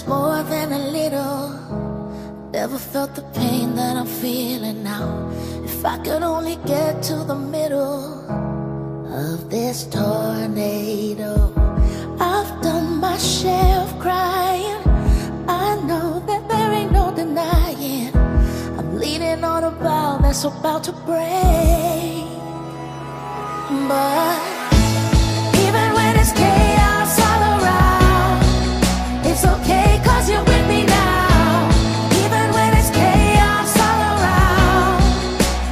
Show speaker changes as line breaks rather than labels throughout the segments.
more than a little. Never felt the pain that I'm feeling now. If I could only get to the middle of this tornado. I've done my share of crying. I know that there ain't no denying. I'm leaning on a bow that's about to break. But even when it's chaos all around, it's okay 'cause you're with me now. Even when it's chaos all around,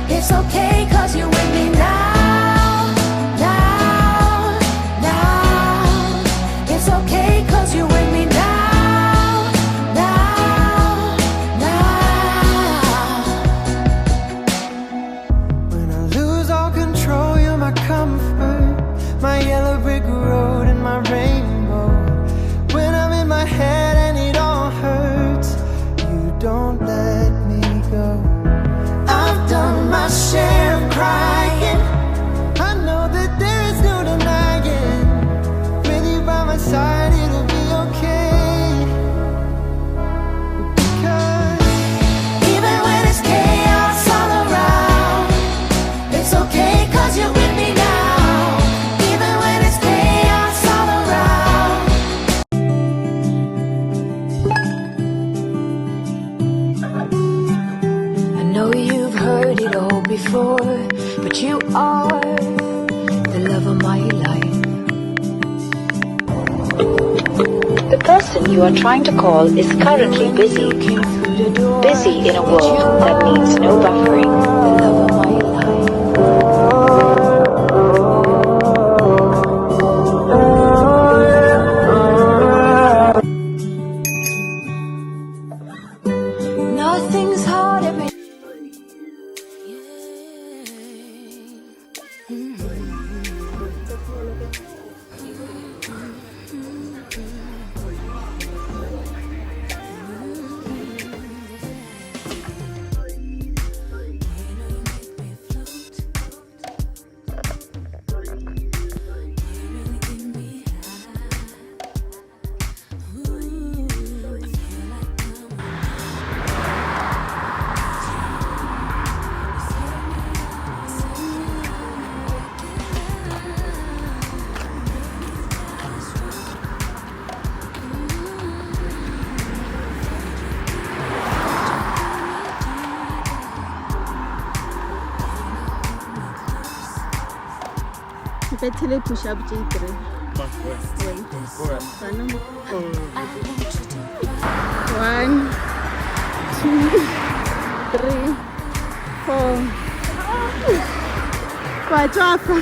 it's okay 'cause you're with me now. Now, now, it's okay 'cause you're with me now. Now, now.
When I lose all control, you're my comfort, my yellow brick road and my rainbow. When I'm in my head and it all hurts, you don't let me go. I've done my share of crying. I know that there is no denying. With you by my side, it'll be okay. Because
Even when it's chaos all around, it's okay 'cause you're with me now. Even when it's chaos all around.
I know you've heard it all before, but you are the love of my life. The person you are trying to call is currently busy. Busy in a world that needs no buffering. The love of my life. Nothing's hard every
Fais-le push-up, J3.
Bak ouais.
Oui.
Ouais.
Sana mo. 1, 2, 3, 4. Kwa chapa.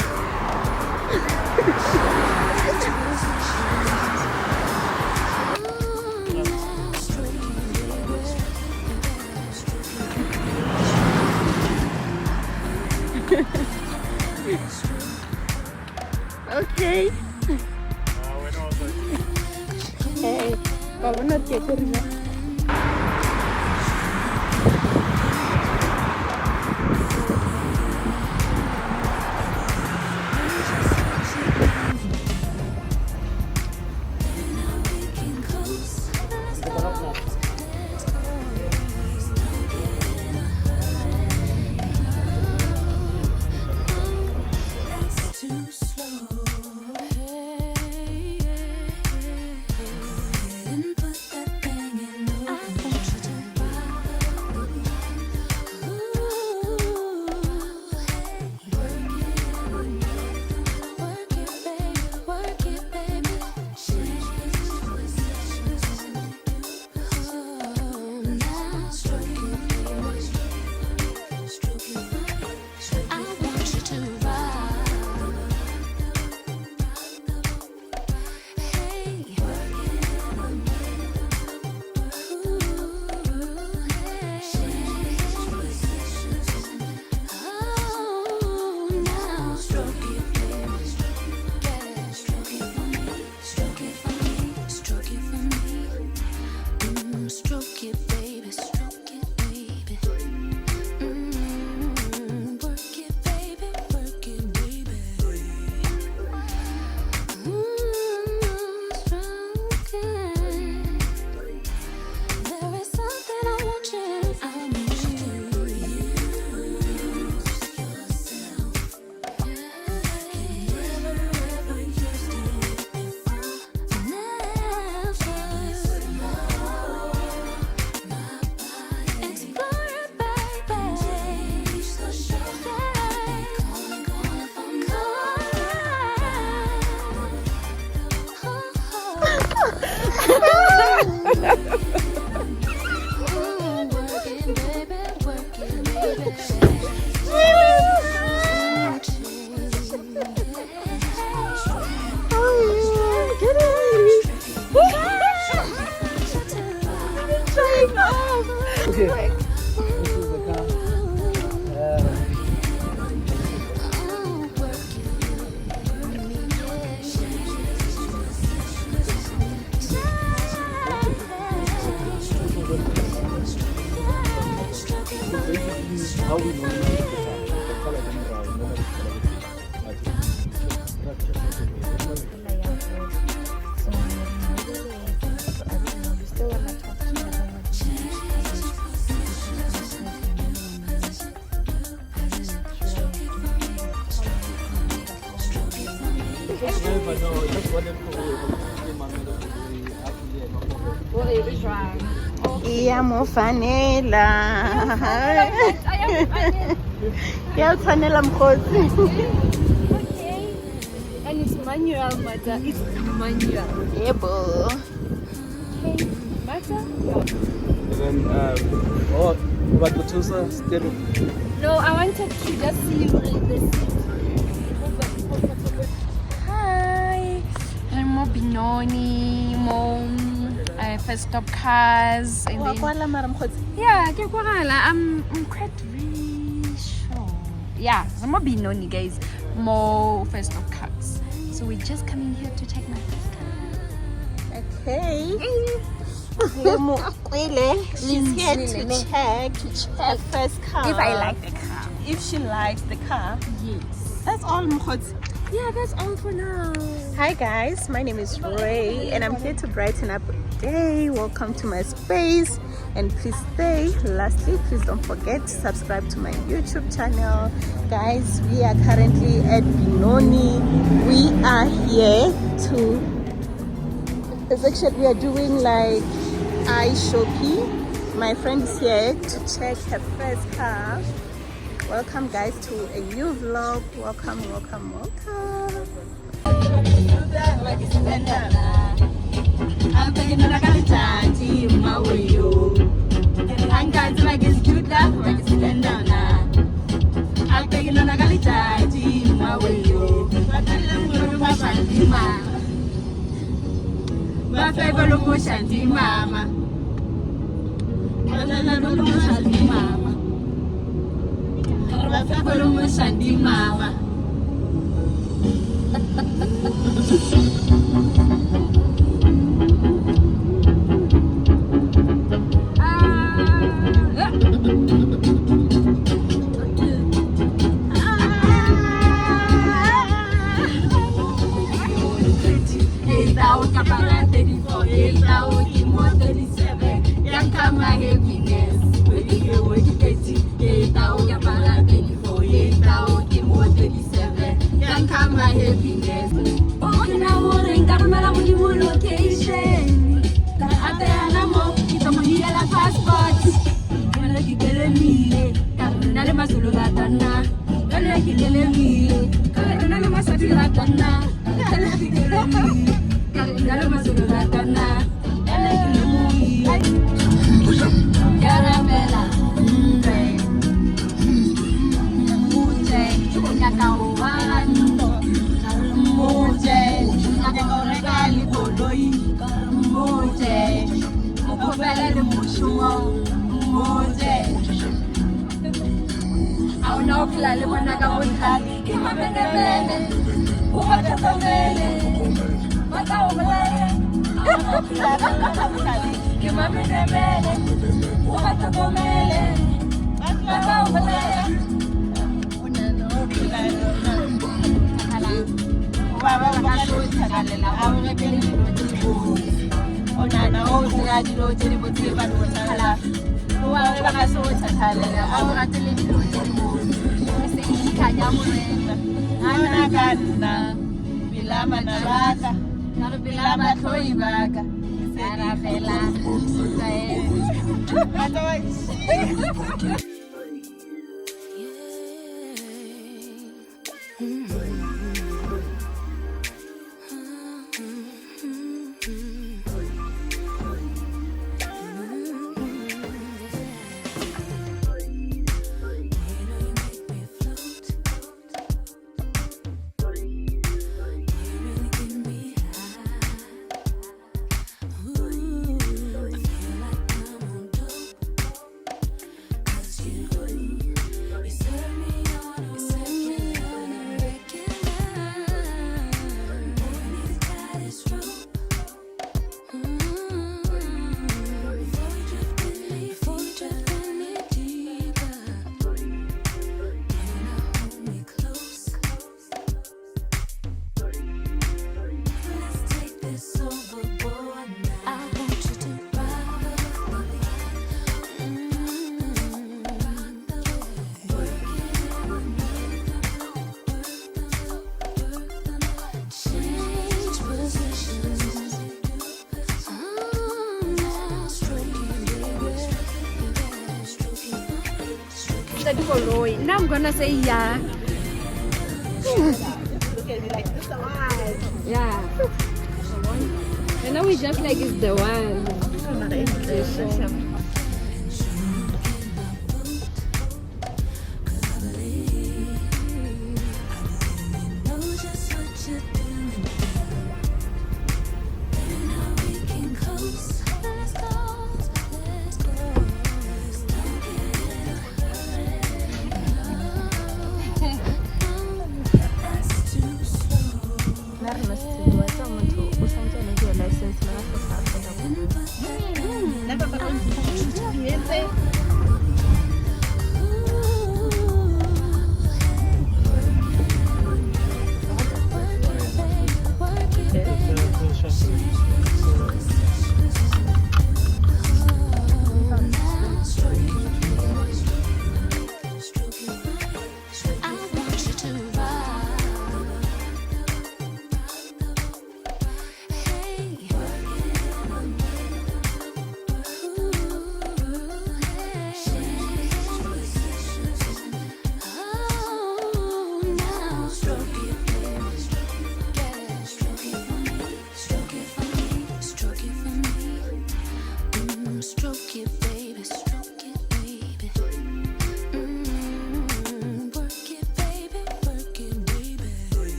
Okay.
Bueno,
Vámonos que corrió.
Didn't put that thing in Working, baby, working, baby.
How we know the color
iyamofanela iyawuthanela mkhosi.
Okay. And it's manual, mother. It's manual.
Yebo.
Okay. Mother?
And then, what the two steering?
No, I wanted to just see you read this. Hi. I'm Mo Binoni, Mo. First stop cars. And then,
Wakwala mara mkhosi.
yeah, I'm quite really sure. Yeah, I'm Mo Binoni, guys. Mo first stop cars. So we're just coming here to check my first car.
Okay. She's here to check her first car.
If I like the car.
If she likes the car.
Yes.
That's all, mkhosi.
Yeah, that's all for now.
Hi guys, my name is Ray and I'm here to brighten up a day. Welcome to my space and please stay. Lastly, please don't forget to subscribe to my YouTube channel. Guys, we are currently at Binoni. We are here to, we are doing like eye shopping. My friend is here to check her first car. Welcome guys to a new vlog. Welcome.
Mama. said Roy. Now I'm gonna say yeah.
Look at me like this one.
Yeah. And now we just like it's the one.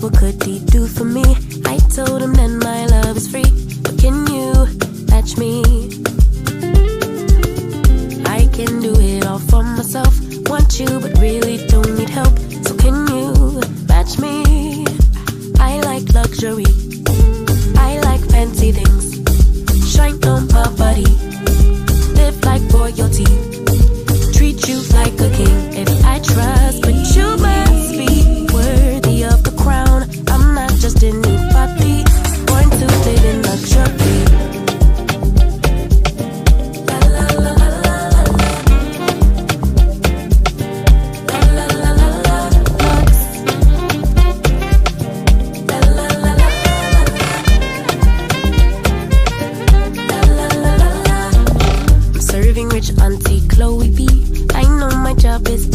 What could he do for me? I told him that my love is free. But can you match me? I can do it all for myself. Want you but really don't need help. So can you match me? I like luxury, I like fancy things. Shine on my body, live like royalty, treat you like a king. If I trust, but you must be worthy of the crown. I'm not just anybody, born to live in luxury. La la la la la la. La la la la la. La la la la la. La la la la la. I'm serving rich Auntie Chloe B. I know my job is